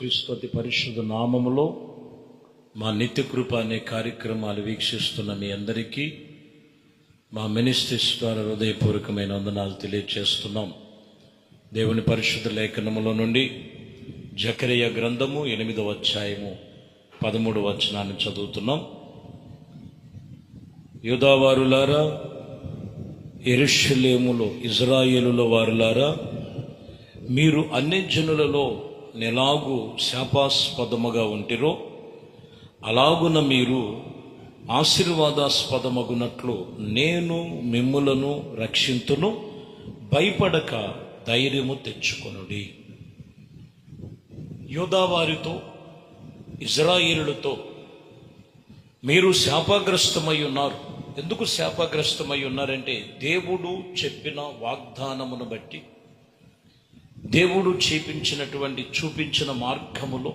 యేసుక్రీస్తు అతి పరిశుద్ధ నామములో మా నిత్యకృప అనే కార్యక్రమాలు వీక్షిస్తున్న మీ అందరికీ మా మినిస్ట్రీస్ ద్వారా హృదయపూర్వకమైన వందనాలు తెలియజేస్తున్నాం. దేవుని పరిశుద్ధ లేఖనములో నుండి జకరియా గ్రంథము 8వ అధ్యాయము 13వ వచనాన్ని చదువుతున్నాం. యూదావారులారా, యెరూషలేములో ఇజ్రాయేలుల వారులారా, మీరు అన్యజనులలో ఎలాగూ శాపాస్పదముగా ఉంటిరో అలాగున మీరు ఆశీర్వాదాస్పదమగునట్లు నేను మిమ్ములను రక్షింతును, భయపడక ధైర్యము తెచ్చుకొనుడి. యూదావారితో, ఇజ్రాయేలులతో మీరు శాపగ్రస్తమై ఉన్నారు. ఎందుకు శాపగ్రస్తమై ఉన్నారంటే, దేవుడు చెప్పిన వాగ్దానమును బట్టి, దేవుడు చూపించిన మార్గములో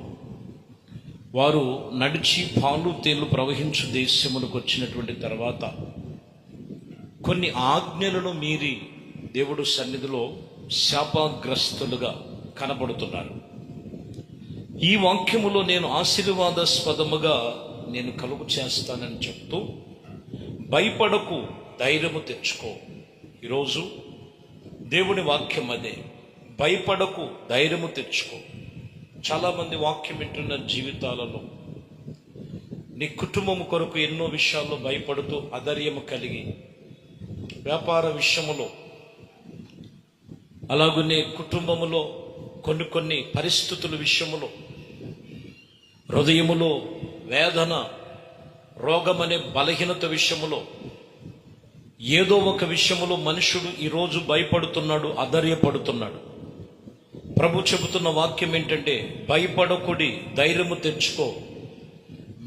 వారు నడిచి పాలు తేళ్లు ప్రవహించు దేశములకు వచ్చినటువంటి తర్వాత కొన్ని ఆజ్ఞలను మీరి దేవుడు సన్నిధిలో శాపగ్రస్తులుగా కనబడుతున్నారు. ఈ వాక్యములో నేను ఆశీర్వాదాస్పదముగా నేను కలుగు చేస్తానని చెప్తూ, భయపడకు ధైర్యము తెచ్చుకో. ఈరోజు దేవుని వాక్యం అదే, భయపడకు ధైర్యము తెచ్చుకో. చాలామంది వాక్యం వింటున్న జీవితాలలో నీ కుటుంబం కొరకు ఎన్నో విషయాల్లో భయపడుతూ అధైర్యము కలిగి, వ్యాపార విషయములో, అలాగనే కుటుంబములో కొన్ని పరిస్థితుల విషయములో, హృదయములో వేదన, రోగమనే బలహీనత విషయములో, ఏదో ఒక విషయములో మనుషుడు ఈరోజు భయపడుతున్నాడు, అధైర్యపడుతున్నాడు. ప్రభు చెబుతున్న వాక్యం ఏంటంటే, భయపడకుడి, ధైర్యము తెచ్చుకో.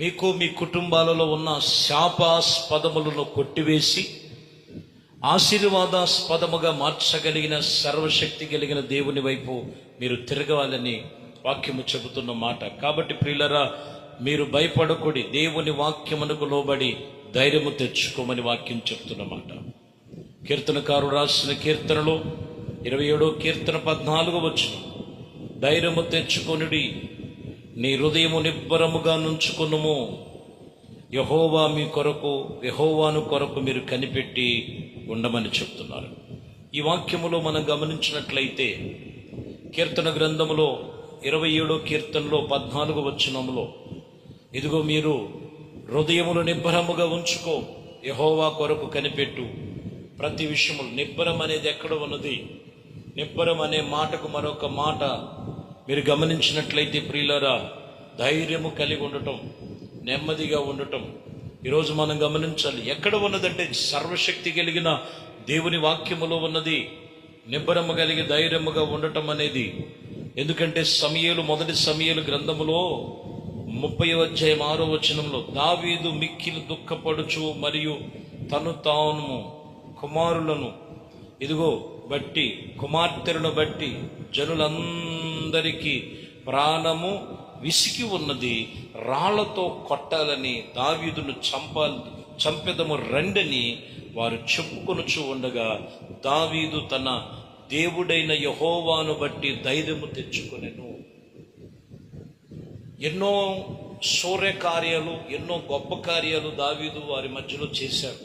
మీకు మీ కుటుంబాలలో ఉన్న శాపాస్పదములను కొట్టివేసి ఆశీర్వాదాస్పదముగా మార్చగలిగిన సర్వశక్తి కలిగిన దేవుని వైపు మీరు తిరగాలని వాక్యము చెబుతున్న మాట. కాబట్టి ప్రియులరా, మీరు భయపడకుడి, దేవుని వాక్యమునకు లోబడి ధైర్యము తెచ్చుకోమని వాక్యం చెప్తున్నమాట. కీర్తనకారుడు రాసిన కీర్తనలో 27వ కీర్తన 14వ వచనం, ధైర్యము తెచ్చుకొనుడి, నీ హృదయము నిబ్బరముగా నుంచుకొనుము, యెహోవాను కొరకు మీరు కనిపెట్టి ఉండమని చెప్తున్నారు. ఈ వాక్యములో మనం గమనించినట్లయితే, కీర్తన గ్రంథములో 27వ కీర్తనలో 14వ వచనములో, ఇదిగో మీరు హృదయములు నిబ్బరముగా ఉంచుకో, యెహోవా కొరకు కనిపెట్టు. ప్రతి విషయము నిబ్బరం అనేది ఎక్కడ ఉన్నది? నిబ్బరం అనే మాటకు మరొక మాట మీరు గమనించినట్లయితే ప్రియులారా, ధైర్యము కలిగి ఉండటం, నెమ్మదిగా ఉండటం. ఈరోజు మనం గమనించాలి, ఎక్కడ ఉన్నదంటే సర్వశక్తి కలిగిన దేవుని వాక్యములో ఉన్నది నిబ్బరము కలిగి ధైర్యముగా ఉండటం అనేది. ఎందుకంటే మొదటి సమూయేలు గ్రంథములో 30వ అధ్యాయం 6వ వచనంలో, దావీదు మిక్కిలి దుఃఖపడుచు మరియు తాను కుమారులను బట్టి, కుమార్తెలను బట్టి జనులందరికీ ప్రాణము విసికి ఉన్నది, రాళ్లతో కొట్టాలని, దావీదును చంపెదము రండని వారు చెప్పుకొనుచు ఉండగా, దావీదు తన దేవుడైన యెహోవాను బట్టి ధైర్యము తెచ్చుకొనెను. ఎన్నో శౌర్యకార్యాలు, ఎన్నో గొప్ప కార్యాలు దావీదు వారి మధ్యలో చేశారు.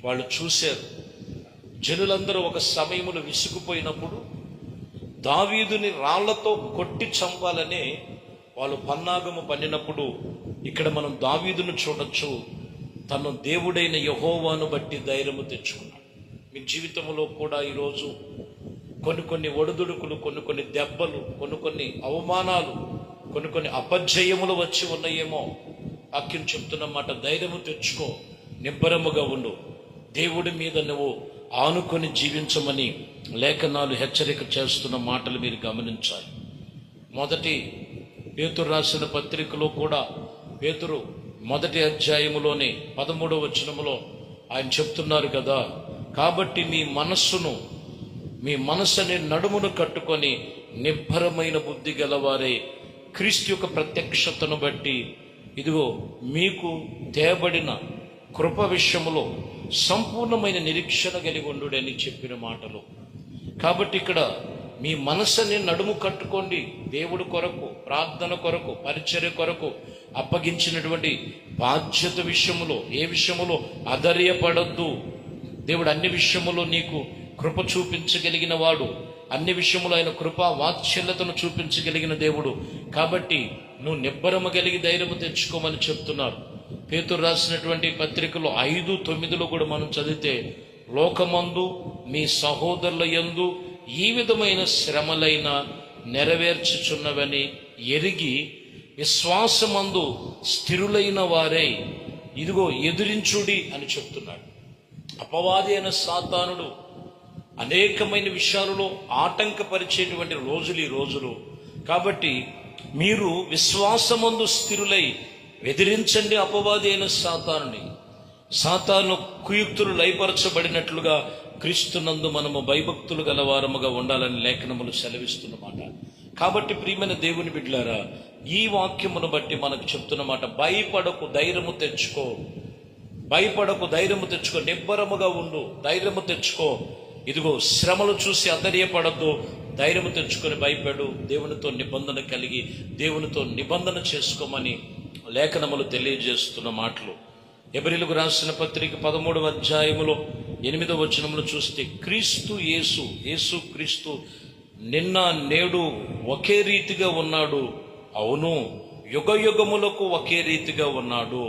వాళ్ళు చూశారు. జనులందరూ ఒక సమయంలో విసుగుపోయినప్పుడు దావీదుని రాళ్లతో కొట్టి చంపాలని వాళ్ళు పన్నాగము పన్నినప్పుడు, ఇక్కడ మనం దావీదును చూడొచ్చు, తన దేవుడైన యెహోవాను బట్టి ధైర్యము తెచ్చుకున్నాడు. మీ జీవితంలో కూడా ఈరోజు కొన్ని ఒడిదుడుకులు, కొన్ని దెబ్బలు, కొన్ని అవమానాలు, కొన్ని అపజయములు వచ్చి ఉన్నాయేమో. వాక్యం చెప్తున్నమాట, ధైర్యము తెచ్చుకో, నిబ్బరముగా ఉండు, దేవుడి మీద నువ్వు ఆనుకొని జీవించమని లేఖనాలు హెచ్చరిక చేస్తున్న మాటలు మీరు గమనించాలి. మొదటి పేతురు రాసిన పత్రికలో కూడా, పేతురు 1వ అధ్యాయములోని 13వ వచనములో ఆయన చెప్తున్నారు కదా, కాబట్టి మీ మనస్సుని నడుమును కట్టుకొని నిబ్బరమైన బుద్ధి గలవారే క్రీస్తు యొక్క ప్రత్యక్షతను బట్టి, ఇదిగో మీకు తేబడిన కృప విషయములో సంపూర్ణమైన నిరీక్షణ కలిగి ఉండుడని చెప్పిన మాటలు. కాబట్టి ఇక్కడ మీ మనసుని నడుము కట్టుకోండి దేవుడి కొరకు. ప్రార్థన కొరకు, పరిచర్య కొరకు అప్పగించినటువంటి బాధ్యత విషయములో ఏ విషయములో అధైర్యపడొద్దు. దేవుడు అన్ని విషయములో నీకు కృప చూపించగలిగిన వాడు, అన్ని విషయములో ఆయన కృపా వాత్సల్యతను చూపించగలిగిన దేవుడు. కాబట్టి నువ్వు నిబ్బరము కలిగి ధైర్యము తెచ్చుకోమని చెప్తున్నారు. పేతురు రాసినటువంటి పత్రికలో 5:9 కూడా మనం చదివితే, లోకమందు మీ సహోదరుల యందు ఈ విధమైన శ్రమలైన నెరవేర్చుచున్నవని ఎరిగి విశ్వాసమందు స్థిరులైన వారై ఇదిగో ఎదురించుడి అని చెప్తున్నాడు. అపవాది అయిన సాతానుడు అనేకమైన విషయాలలో ఆటంకపరిచేటువంటి రోజులు ఈ రోజులు. కాబట్టి మీరు విశ్వాసమందు స్థిరులై ఎదిరించండి అపవాది అయిన సాతానుని. సాతాను కుయుక్తులు లయపరచబడినట్లుగా క్రీస్తునందు మనము భయభక్తులు గలవారముగా ఉండాలని లేఖనములు సెలవిస్తున్నమాట. కాబట్టి ప్రియమైన దేవుని బిడ్డలారా, ఈ వాక్యమును బట్టి మనకు చెప్తున్నమాట, భయపడకు, ధైర్యము తెచ్చుకో. భయపడకు, ధైర్యము తెచ్చుకో, నిబ్బరముగా ఉండు, ధైర్యము తెచ్చుకో. ఇదిగో శ్రమలు చూసి అధైర్యపడద్దు, ధైర్యము తెచ్చుకొని భయపడు. దేవునితో నిబంధన కలిగి దేవునితో నిబంధన చేసుకోమని లేఖనములు తెలియజేస్తున్న మాటలు. హెబ్రీయులకు రాసిన పత్రిక 13వ అధ్యాయములో 8వ వచనములు చూస్తే, క్రీస్తు యేసు క్రీస్తు నిన్న నేడు ఒకే రీతిగా ఉన్నాడు. అవును, యుగ యుగములకు ఒకే రీతిగా ఉన్నాడు.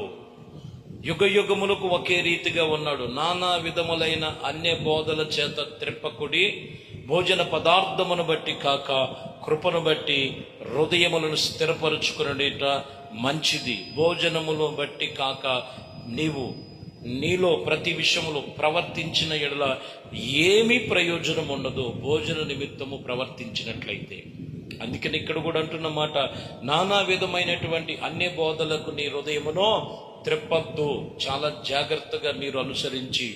యుగ యుగములకు ఒకే రీతిగా ఉన్నాడు. నానా విధములైన అన్య బోధల చేత త్రిప్పకుడి, భోజన పదార్థమును బట్టి కాక కృపను బట్టి హృదయములను స్థిరపరుచుకునేట మంచిది. భోజనమును బట్టి కాక నీలో ప్రతి విషయములో ప్రవర్తించిన ఎడల ఏమీ ప్రయోజనం ఉండదు, భోజన నిమిత్తము ప్రవర్తించినట్లయితే. అందుకని ఇక్కడ కూడా అంటున్న మాట, నానా విధమైనటువంటి అన్య బోధలకు నీ హృదయమునో త్రిప్పద్దు. చాలా జాగ్రత్తగా మీరు అనుసరించి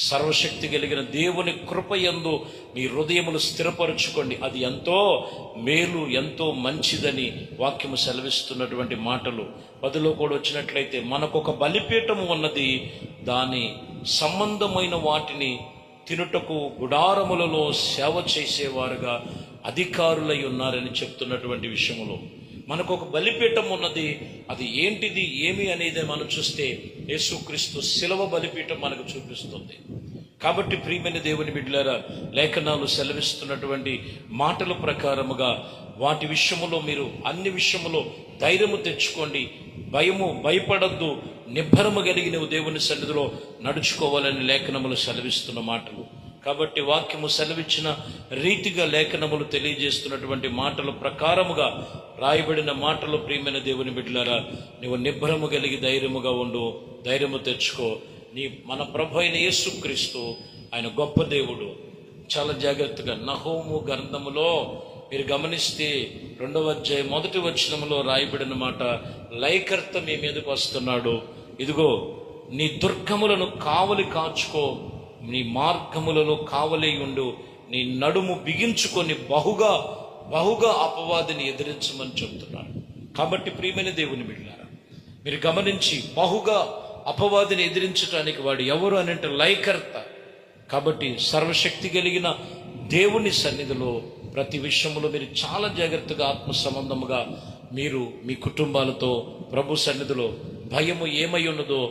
సర్వశక్తి కలిగిన దేవుని కృపయందు మీ హృదయములు స్థిరపరచుకోండి. అది ఎంతో మేలు, ఎంతో మంచిదని వాక్యము సెలవిస్తున్నటువంటి మాటలు. 10లో కూడా వచ్చినట్లయితే, మనకొక బలిపీఠము ఉన్నది, దాని సంబంధమైన వాటిని తినుటకు గుడారములలో సేవ చేసేవారుగా అధికారులై ఉన్నారని చెప్తున్నటువంటి విషయములో మనకు ఒక బలిపీఠం ఉన్నది. అది ఏంటిది, ఏమి అనేది మనం చూస్తే యేసుక్రీస్తు శిలువ బలిపీఠం మనకు చూపిస్తుంది. కాబట్టి ప్రియమైన దేవుని బిడ్డలారా, లేఖనాలు సెలవిస్తున్నటువంటి మాటల ప్రకారముగా వాటి విషయములో మీరు అన్ని విషయములో ధైర్యము తెచ్చుకోండి, భయపడద్దు, నిబ్బరము కలిగి నువ్వు దేవుని సన్నిధిలో నడుచుకోవాలని లేఖనములు సెలవిస్తున్న మాటలు. కాబట్టి వాక్యము సెలవిచ్చిన రీతిగా లేఖనములు తెలియజేస్తున్నటువంటి మాటల ప్రకారముగా రాయబడిన మాటలు, ప్రియమైన దేవుని బిడ్డలారా, నువ్వు నిబ్బరము కలిగి ధైర్యముగా ఉండు, ధైర్యము తెచ్చుకో. మన ప్రభు అయిన యేసుక్రీస్తు ఆయన గొప్ప దేవుడు. చాలా జాగ్రత్తగా నహూము గ్రంథములో మీరు గమనిస్తే 2వ అధ్యాయం 1వ వచనములో రాయబడిన మాట, లయకర్త మీ మీదకు వస్తున్నాడు, ఇదిగో నీ దుర్గములను కావలి కాచుకో, నీ మార్గములలో కావలి ఉండు, నీ నడుము బిగించుకొని బహుగా అపవాదిని ఎదిరించమని చెప్తున్నాడు. కాబట్టి ప్రియమైన దేవుని బిడ్డలారా, మీరు గమనించి, బహుగా అపవాదిని ఎదిరించడానికి వాడు ఎవరు అని అంటే లయకర్త. కాబట్టి సర్వశక్తి కలిగిన దేవుని సన్నిధిలో ప్రతి విషయంలో మీరు చాలా జాగ్రత్తగా ఆత్మ సంబంధముగా మీరు మీ కుటుంబాలతో ప్రభు సన్నిధిలో భయము ఏమై ఉన్నదో,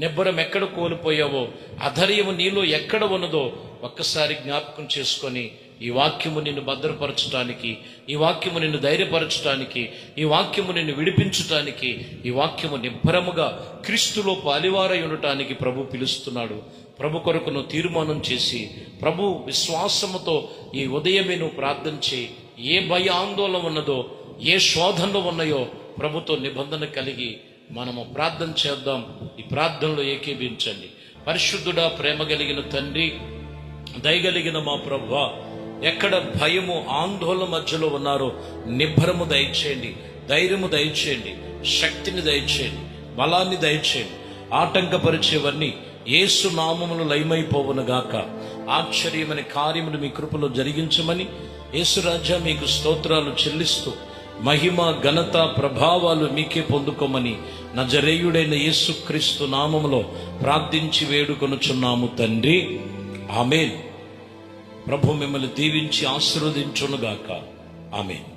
నిబ్బరం ఎక్కడ కోల్పోయావో, అధైర్యము నీలో ఎక్కడ ఉన్నదో ఒక్కసారి జ్ఞాపకం చేసుకొని ఈ వాక్యము నిన్ను భద్రపరచడానికి, ఈ వాక్యము నిన్ను ధైర్యపరచడానికి, ఈ వాక్యము నిన్ను విడిపించటానికి, ఈ వాక్యము నిబ్బరముగా క్రీస్తులో పాలివారై ఉండటానికి ప్రభు పిలుస్తున్నాడు. ప్రభు కొరకు నువ్వు తీర్మానం చేసి ప్రభు విశ్వాసముతో ఈ ఉదయమే నువ్వు ప్రార్థన చేయి. ఏ భయ ఆందోళన ఉన్నదో, ఏ శోధనలు ఉన్నాయో ప్రభుతో నిబంధన కలిగి మనము ప్రార్థన చేద్దాం. ఈ ప్రార్థనలో ఏకీభించండి. పరిశుద్ధుడా, ప్రేమ కలిగిన తండ్రి, దయగలిగిన మా ప్రభువా, ఎక్కడ భయము ఆందోళన మధ్యలో ఉన్నారో నిబ్బరము దయచేయండి, ధైర్యము దయచేయండి, శక్తిని దయచేయండి, బలాన్ని దయచేయండి. ఆటంకపరిచేవన్నీ యేసు నామములు లయమైపోవునుగాక. ఆశ్చర్యమైన కార్యములు మీ కృపలో జరిగించమని యేసు రాజా మీకు స్తోత్రాలు చెల్లిస్తూ, మహిమ ఘనత ప్రభావాలు మీకే పొందుకోమని నజరేయుడైన యేసుక్రీస్తు నామములో ప్రార్థించి వేడుకొనుచున్నాము తండ్రి, ఆమేన్. ప్రభు మిమ్మల్ని దీవించి ఆశీర్వదించునుగాక. ఆమేన్.